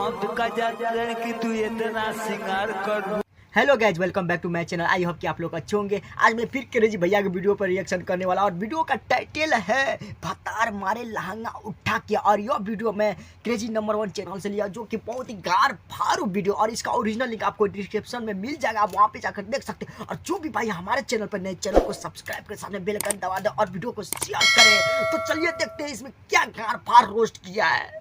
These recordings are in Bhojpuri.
हम का जाते हैं कि तू इतना सिंगार कर। Hello guys, welcome back to my channel. I hope कि आप लोग अच्छे होंगे। आज मैं फिर क्रेजी भैया के वीडियो पर रिएक्शन करने वाला और वीडियो का टाइटल है भतार मारे लहंगा उठा के। और यह वीडियो मैं क्रेजी नंबर 1 चैनल से लिया, जो कि बहुत ही गार फारू वीडियो, और इसका ओरिजिनल लिंक आपको डिस्क्रिप्शन में मिल जाएगा, आप वहाँ पे जाकर देख सकते हैं। और जो भी भाई हमारे चैनल पर नए, चैनल को सब्सक्राइब कर सामने बेल आइकन दबा दे और वीडियो को शेयर करें। तो चलिए देखते हैं इसमें क्या गार फार रोस्ट किया है।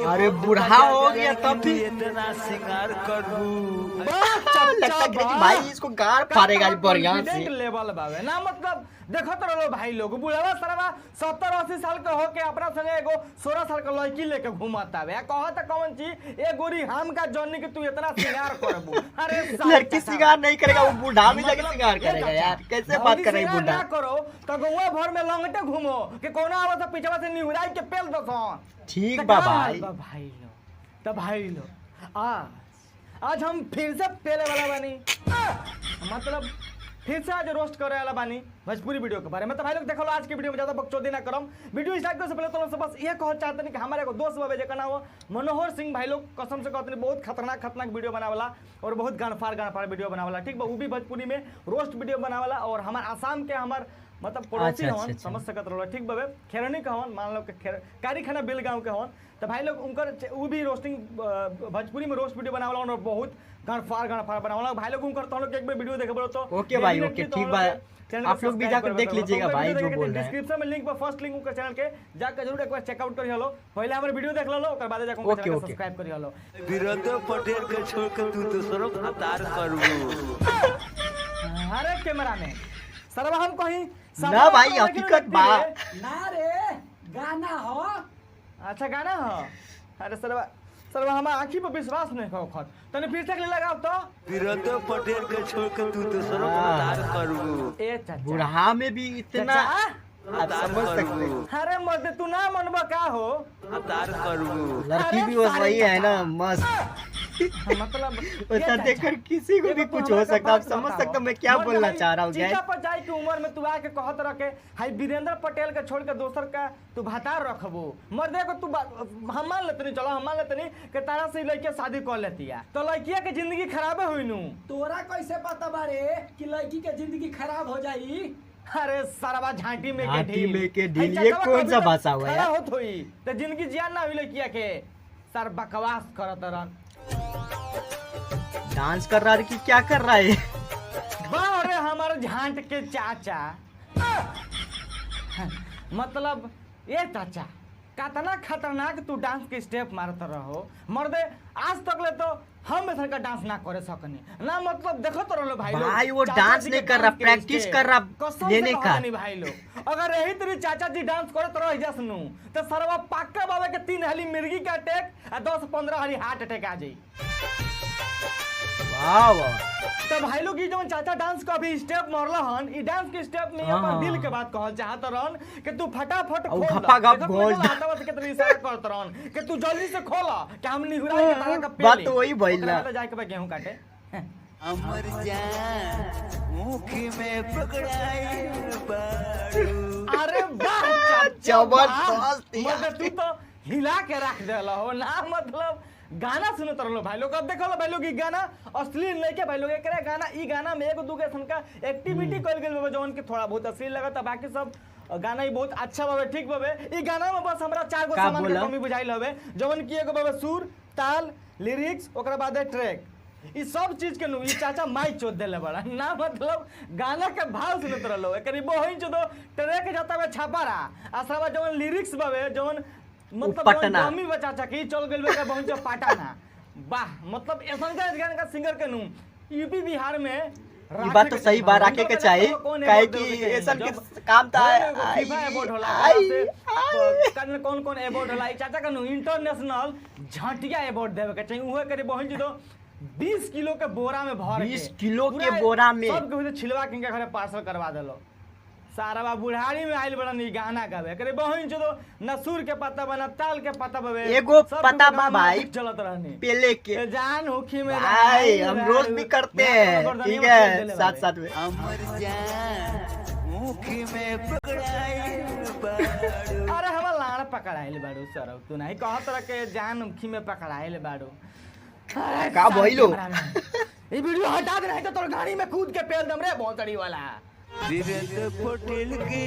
अरे बूढ़ा हो गया तब भी इतना सिंगार करू। लगता है कि भाई इसको गार फाड़ेगा बढ़िया से। लेवल बावे ना, मतलब देखो तो रहो भाई लोग बुढ़ावा सरवा 70-80 साल के होके अपना संगे एगो 16 साल का लड़की लेके घुमाता है। कहत कौन चीज ए गोरी हम का जॉनी के तू इतना सिंगार करबू। अरे लड़की सिंगार नहीं करेगा, वो बूढ़ा भी लगे सिंगार करेगा। यार कैसे बात कर रही बूढ़ा। करो तो गौवा भर में लंगटे घूमो कि कोना आवत पीछे से निहुराई के पेल दो। ठीक बा भाई। भाई लो आज हम फिर से पेले वाला बानी, मतलब फिर से आज रोस्ट करे वाला बानी भोजपुरी वीडियो के बारे में। तो भाई लोग देखो आज के वीडियो में ज्यादा बकचोदी ना करम। वीडियो स्टार्ट करने से पहले तो बस ये कह चाहते हैं कि हमारे एगो दोस्त बाबे जेकर नाम मनोहर सिंह, भाई लोग कसम से कहते हैं बहुत खतरनाक वीडियो बनावाला और बहुत गानफार वीडियो बनावाला। ठीक बा, वो भी भोजपुरी में रोस्ट वीडियो बनावाला। और हमारे आसाम के हमार मतलब पड़ोसी हवन, समझ सकत रहो। ठीक बाबे, खेरनी के हवन, मान लो कारी खाना बेल गाँव के हवन। तो भाई लोग उनकर वो भी रोस्टिंग भोजपुरी में रोस्ट वीडियो बनावाला और बहुत गानफार बनावाला। भाई लोग उनकर तो एक बार वीडियो देखबो तो ओके भाई, ओके ठीक बा। आप लोग भी जाकर देख लीजिएगा भाई जो बोल रहे हैं। डिस्क्रिप्शन में लिंक पर फर्स्ट लिंक उनका चैनल के जाकर जरूर एक बार चेकआउट करिए लो। पहले हमारे वीडियो देख लो, ओकर बाद जाकर उनका चैनल सब्सक्राइब करिए लो। विरोधो पटेल के छोड़ के तू दूसरों भतार करबू। अरे कैमरा में सरवा हम कहीं ना भाई, हकीकत बा ना रे, गाना हो। अच्छा गाना हो। अरे सरवा हमारा आँखी पर विश्वास नहीं हो खत तने फिर से लगाओ तो। विरोधो पटेल के छोड़ के तू दूसरों भतार करबू। ए चाचा बूढ़ा में भी इतना आप समझ सकते हैं। अरे मर्द तू ना मनबा का हो भतार करबू। लड़की भी वही है ना, मस्त। मतलब ऐसा देखकर किसी को भी कुछ हो सकता है। आप समझ सकते मैं क्या बोलना चाह रहा हूँ। चिंता पर जाए की उम्र में तू आके कहत रखे हाई वीरेंद्र पटेल के छोड़ के दोसर का तू भतार रखबू। मर्दे को तू हम मान लेते नहीं, चलो हम मान लेते नहीं कि तारा से लड़के शादी कर लेती है तो लड़किया के जिंदगी खराबे हुई नू। तोरा कैसे पता बारे कि लड़की के जिंदगी खराब हो जाई। अरे सरवा झांटी में के ढील ये कौन सा भाषा हुआ यार। होत हुई तो जिंदगी जियान ना हुई लड़किया के। सर बकवास करत रहन, डांस कर रहा है कि क्या कर रहा है। अरे हमारे झांट के चाचा मतलब ये चाचा कितना खतरनाक तू डांस के स्टेप मारता रहो। मर्दे आज तक ले तो हम ऐसा का डांस ना करे सकनी ना, मतलब देखो तो रहो भाई वो डांस नहीं कर रहा, प्रैक्टिस कर रहा लेने का। भाई लोग अगर यही तेरी चाचा जी डांस करे तो रह जसनू तो सरवा पक्का बाबा के 3 हाली मिर्गी का अटैक और 10-15 हाली हार्ट अटैक आ जाई। वाह वाह। तो भाई लोग ये जो चाचा डांस का भी स्टेप मारला हन, ई डांस के स्टेप में अपन दिल के बात कहल चाहत रहन कि तू फटाफट खोल के इशारा करत रहन कि तू जल्दी से खोला कि हम निहुरा के तारा का पेले। बात तो वही भइला। तो जाके बे गेहूं काटे अमर जान मुखी में पकड़ाई बाड़ू। अरे वाह जबरदस्त यार, तू तो हिला के रख देला हो ना। मतलब गाना सुनत रहलो भाई लोग। अब देखो भाई लोग ई गाना अश्लील नहीं के भाई लोग एकरे गाना ई गाना में एगो दूगो सन का एक्टिविटी कइल गेल बा जौन के थोड़ा बहुत अश्लील लगता। बाकी सब गाना ही बहुत अच्छा बाबे, ठीक बाबे। ई गाना में बस हमरा 4 गो सामान के कमी बुझाइल हवे, जौन की एगो बाबे सुर, ताल, लिरिक्स, ओकरा बाद ट्रैक, ई सब चीज के नु ई चाचा माई चोद देले बड़ा ना। मतलब गाना के भाव सुनत रहलो एकरी बोहिन चोदो ट्रैक जाता बे छापारा असवा जौन लिरिक्स बाबे जौन मतलब मम्मी बच्चा की चल गइल बे बहुत पाटाना। वाह, मतलब ऐसा गाना का सिंगर के नु यूपी बिहार में ये बात तो सही बात रखे के चाहिए, काहे कि ऐसा के काम था। फीफा अवार्ड होला से कौन अवार्ड होला। चाचा का नु इंटरनेशनल झटिया अवार्ड देवे के चाहिए। उहे करे बहन जी तो 20 किलो के बोरा में भर के 20 किलो के बोरा में सब के छिलवा के घरे पार्सल करवा देलो। सारा बुढ़ारी में आइल बड़ा नी गाना गावे करे बहन जो नसूर के पत्ता बना ताल के पत्ता बवे एगो पता बा भाई चलत रहनी पेले के जान होखी में भाई हम रोज भी करते हैं। ठीक है, साथ साथ में अमर जान मुखी में पकड़ाई पकड़ाइल बाड़ू सर तू नहीं कह तरह के जान मुखी में पकड़ाइल बाड़ू का भइलो ये वीडियो हटा दे नहीं तो तोर गाड़ी में कूद के पेल दम रे भोंसड़ी वाला वीरेंद्र पटेल के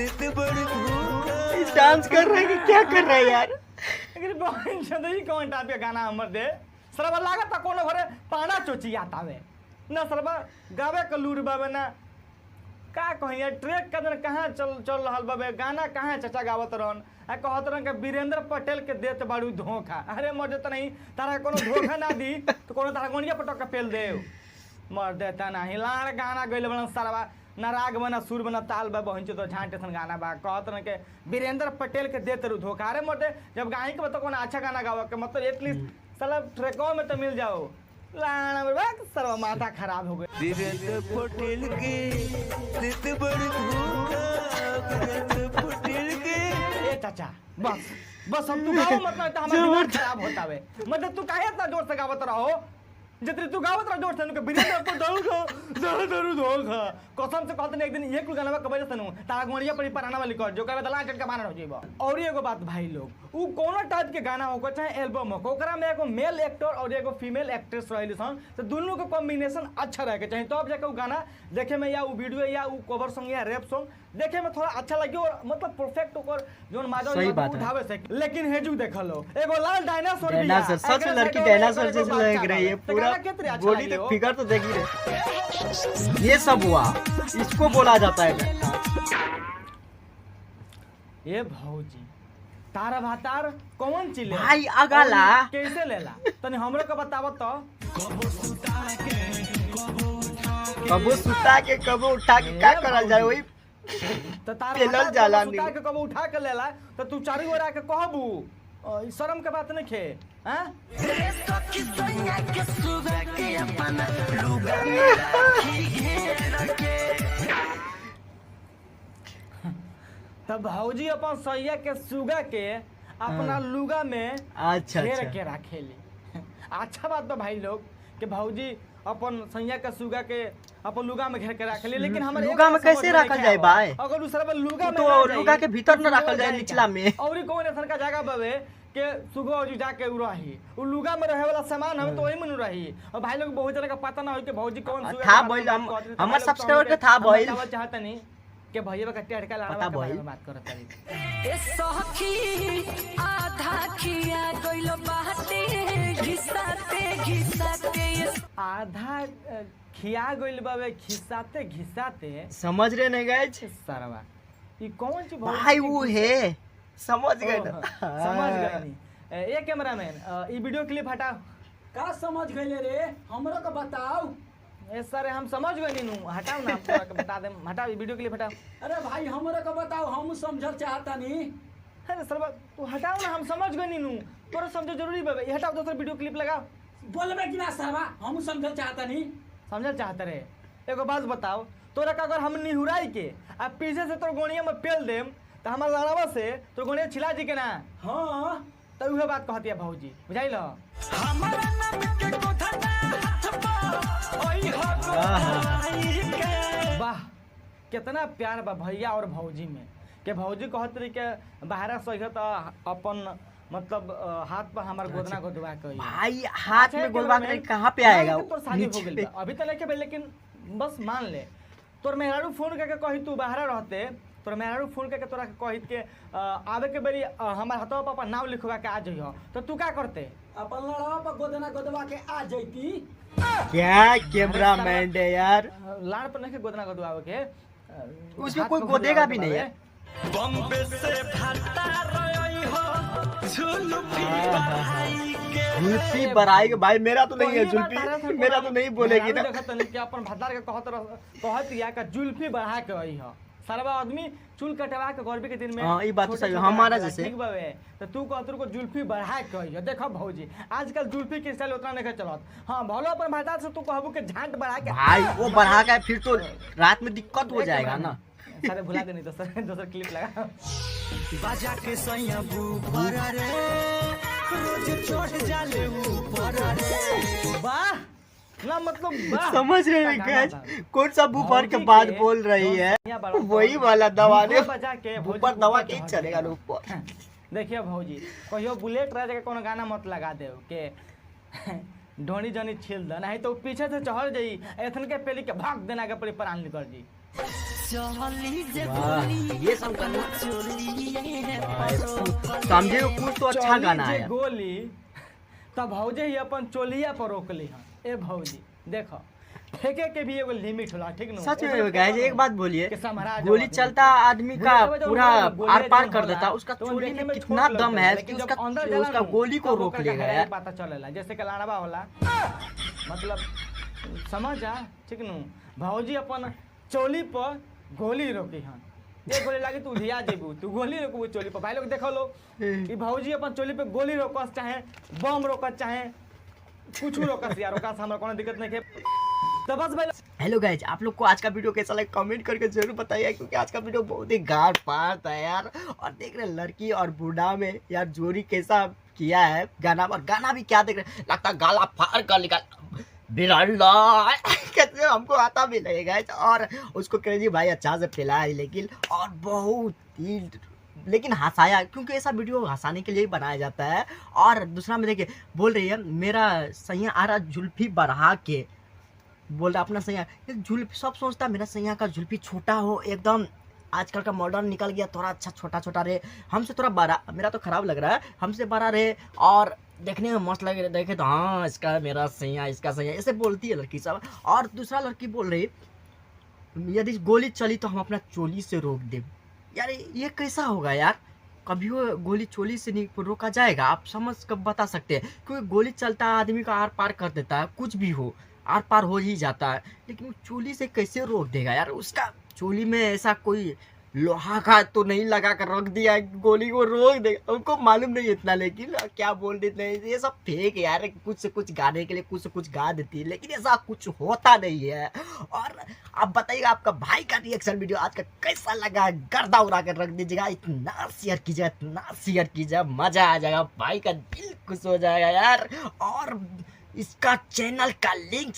सिद्ध बड़ी धूम डांस कर रहा है कि क्या कर रहा है यार। लेकिन बहन चंदई कौन टाइप के गाना हमर दे सरबा लागत कोनो घरे पाना चोची आतावे ना सरबा गावे के लूर बाबे ना का कहिए ट्रैक का दिन कहाँ चल रहल बाबे गाना कहाँ चाचा गावत रहन आ कहत रहन के वीरेंद्र पटेल के देत बाड़ू धोखा अरे मर देता नहीं तारा कोनो धोखा ना दी तो कोनो तारा गोनिया पटक के पेल दे मर देता नहीं लाड़ गाना गइल बन सरबा ना राग बना सुर बना ताल बा बहन तो झांटे सन गाना बा कहत रहन के वीरेंद्र पटेल के देत रू धोखा अरे मर दे जब गाई के बता कोनो अच्छा गाना गावा के मतलब एटलीस्ट साला ट्रैकों में तो मिल जाओ लाना बा सरबा माथा खराब हो गए वीरेंद्र पटेल के सिद्ध बड़ी धूम वीरेंद्र पटेल के ए चाचा बस अब तू गाओ मतलब तो हमारा दिमाग खराब होता है मतलब तू काहे इतना जोर से गावत रहो जितनी तू गावत रहो जोर से नु के वीरेंद्र को दारू धोखा कसम से कहत नहीं एक दिन एक गाना कबे सनु तारा गोड़िया पड़ी पराना वाली कर जो कहबे दला चटका मारन हो जेबो और एगो बात भाई लोग उ कोनो टाइप के गाना हो चाहे एल्बम हो ओकरा में एगो मेल एक्टर और एगो फीमेल एक्ट्रेस रहली सन तो दोनों के कॉम्बिनेशन अच्छा रहे के चाहिए तब जाके उ गाना देखे में या उ वीडियो या उ कवर सॉन्ग या रैप सॉन्ग देखे में थोड़ा अच्छा लगे और मतलब परफेक्ट ओकर जोन माजो उठावे से लेकिन हेजू देख लो एगो लाल डायनासोर भी डायनासोर सच में लड़की डायनासोर जैसे लग रही है पूरा बॉडी तक फिगर तो देख ही रहे ये सब हुआ इसको बोला जाता है ये भौजी तारा भातार कौन चीज ले भाई अगला कैसे लेला तनी हमरो के बतावत तो कबो सुता के कबो उठा के का करल जाए वही तो तारा पेलल जाला नहीं सुता के कबो उठा के लेला तो तू चारू ओर आके कहबू ई शर्म के बात नहीं खे हैं तब भौजी अपन सैया के सुगा के अपना लुगा में अच्छा घेर के रखेली अच्छा बात बा भाई लोग कि भौजी अपन सैया के सुगा के अपन लुगा में घेर के रखेली लेकिन हमारे लुगा में कैसे रखल जाए भाई अगर दूसरा लुगा में तो लुगा के भीतर न रखल जाए निचला में और कौन ऐसा का जगह बाबे के सुगो जो जाके उ रही उ लुगा में रहे वाला सामान हमें तो वही में रही और भाई लोग बहुत तरह का पता ना हो कि भौजी कौन सुगा था बोल हमर सब्सक्राइबर के था बोल चाहता नहीं के भैया का टेढ़का लाड़ा के बारे में बात करत तारी ए सखी आधा खिया गइलो बाटे घिसाते आधा खिया गइल बाबे घिसाते समझ रहे नहीं गए सरवा ई कौन चीज भाई वो है समझ गए ना समझ गए नहीं ये कैमरामैन ई वीडियो क्लिप हटाओ का समझ गए रे हमरो को बताओ ए सर हम समझ गए नीनू हटाओ ना तोरा के बता दे हटाओ ई वीडियो क्लिप हटाओ अरे भाई हमरो को बताओ हम समझल चाहता नहीं अरे सरवा तू हटाओ ना हम समझ गए नीनू तोरा समझ जरूरी बाबे ये हटाओ दूसरा वीडियो क्लिप लगाओ बोलबे कि ना सरवा हम समझल चाहता नहीं समझल चाहते रे एगो बात बताओ तोरा का अगर हम निहुराई के आ पीछे से तोर गोनिया में पेल देम तो हमार लड़ावा से तोर गोनिया छिला जी के ना हां तो उहे बात कहती है भौजी बुझाइल हमारा नाम के कोठा हाथ पा ओई वाह कितना प्यार बा भैया और भौजी में के भौजी कहत रही के बाहर सही तो अपन मतलब हाथ पर हमार गोदना गोदवा के भाई हाथ में गोदवा के कहां पे आएगा तोर शादी हो गेल अभी तो लेके लेकिन बस मान ले तोर मेहरारू फोन करके कही तू बाहर रहते तोर मेहरारू फोन करके तोरा के कहित के आवे के बेरी हमार हाथवा पर अपन नाम लिखवा के आ जइहो तो तू का करते अपन लड़ावा पर गोदना गोदवा के आ जइती क्या कैमरामैन है यार लाड़ पर नहीं गोदना गोदवावे के उसमें कोई गोदेगा भी नहीं है बॉम्बे से भाता रही हो झुलफी बढ़ाई के जुल्फी बढ़ाई के भाई मेरा तो नहीं है जुल्फी मेरा तो नहीं बोलेगी ना देखत नहीं कि अपन भतार के कहत या का जुल्फी बढ़ा के आई हो सरवा आदमी चूल कटवा के गर्मी के दिन में हां ये बात तो सही हमारा जैसे ठीक बावे तो तू कहत को जुल्फी बढ़ा के आई हो देखो भौजी आजकल जुल्फी के स्टाइल उतना नहीं चलत हां भलो अपन भतार से तू कहबू के झांट बढ़ा के भाई वो बढ़ा के फिर तो रात में दिक्कत हो जाएगा ना सारे भुला दे नहीं तो सर दूसरा क्लिप लगा बाजा के सैया ऊपर रे रोज चढ़ जाले ऊपर रे वाह ना मतलब वाह। समझ रहे हैं गाना गाइस था। कौन सा बुफर के भौजी बात के बोल रही है, भौजिया बड़ा वही वाला दवा ने बुफर बजा के भौजी बुफर के दवा ऊपर के चढ़ चलेगा गया। ऊपर। देखिए भौजी कहियो बुलेट रह जाके कोनो गाना मत लगा दे के ढोनी जनी छील दे नहीं तो पीछे से चढ़ जाई एथन के पेली के भाग देना के परी प्राण निकल जी। वाह, ये सब गाना समझे कुछ तो अच्छा गाना चोली जे है। गोली तब भौजे ही अपन चोलिया पर रोकली हन। ए भौजी देखो फेंके के भी एगो लिमिट होला ठीक न। सच में गाइस एक बात बोलिए, कि समरा जो गोली आदमी- चलता आदमी का गोली जब पूरा गोली आर पार जब कर होला, देता, उसका तो चोली देखे में छोट कितना लगता दम है कि लेकिन जब उसका अंदर जाला उसका नु, गोली को तब रोक ओकर लेगा गहराई यार। पता चलेला जैसे कि लाड़वा होला मतलब समझ जा ठीक नु। भौजी अपन चोली पर गोली रोकी हन। एक गोली लागी तू धिया जेबू तू गोली रोकबू चोली पर। भाई लोग देखो लो कि भौजी अपन चोली पे गोली रोकस चाहे बम रोकस चाहे कुछ रोकस यार ओकरा से हमरा कोनो दिक्कत नहीं है। तो बस भाई हेलो गाइज, आप लोग को आज का वीडियो कैसा लगा कमेंट करके जरूर बताइए, क्योंकि आज का वीडियो बहुत ही गार पार था यार। और देख रहे हैं लड़की और बूढ़ा में यार जोड़ी कैसा किया है गाना, और गाना भी क्या देख रहे हैं, लगता है गाला फाड़ कर निकाल बिरला कैसे हमको आता भी नहीं गाइज। और उसको क्रेजी भाई अच्छा से पिलाया लेकिन, और बहुत ही लेकिन हंसाया, क्योंकि ऐसा वीडियो हंसाने के लिए ही बनाया जाता है। और दूसरा में देखिए बोल रही है मेरा सैया आ रहा जुल्फी बढ़ा के, बोल रहा अपना सैया जुल्फी, सब सोचता मेरा सैया का जुल्फी छोटा हो एकदम, आजकल का मॉडर्न निकल गया, थोड़ा अच्छा छोटा छोटा रहे, हमसे थोड़ा बड़ा, मेरा तो खराब लग रहा है, हमसे बड़ा रहे और देखने में मस्त लगे, देखे तो हाँ इसका मेरा सैया इसका सैया, ऐसे बोलती है लड़की सब। और दूसरा लड़की बोल रही यदि गोली चली तो हम अपना चोली से रोक दें। यार ये कैसा होगा यार, कभी वो गोली चोली से नहीं रोका जाएगा? आप समझ कर बता सकते हैं, क्योंकि गोली चलता है आदमी का आर पार कर देता है, कुछ भी हो आर पार हो ही जाता है, लेकिन वो चोली से कैसे रोक देगा यार? उसका चोली में ऐसा कोई लोहा का तो नहीं लगा कर रख दिया गोली को रोक देगा, उनको मालूम नहीं इतना, लेकिन क्या बोल देते हैं ये सब फेक यार, कुछ से कुछ गाने के लिए कुछ से कुछ गा देती है, लेकिन ऐसा कुछ होता नहीं है। और आप बताइएगा आपका भाई का रिएक्शन वीडियो आज का कैसा लगा, गर्दा उड़ा कर रख दीजिएगा, इतना शेयर कीजिएगा इतना शेयर कीजिएगा, मजा आ जाएगा, भाई का दिल खुश हो जाएगा यार। और इसका चैनल का लिंक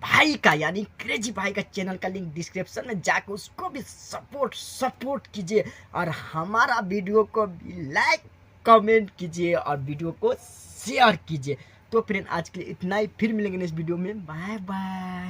भाई का यानी क्रेजी भाई का चैनल का लिंक डिस्क्रिप्शन में जाकर उसको भी सपोर्ट कीजिए, और हमारा वीडियो को भी लाइक कमेंट कीजिए और वीडियो को शेयर कीजिए। तो फ्रेंड आज के लिए इतना ही, फिर मिलेंगे नेक्स्ट वीडियो में, बाय बाय।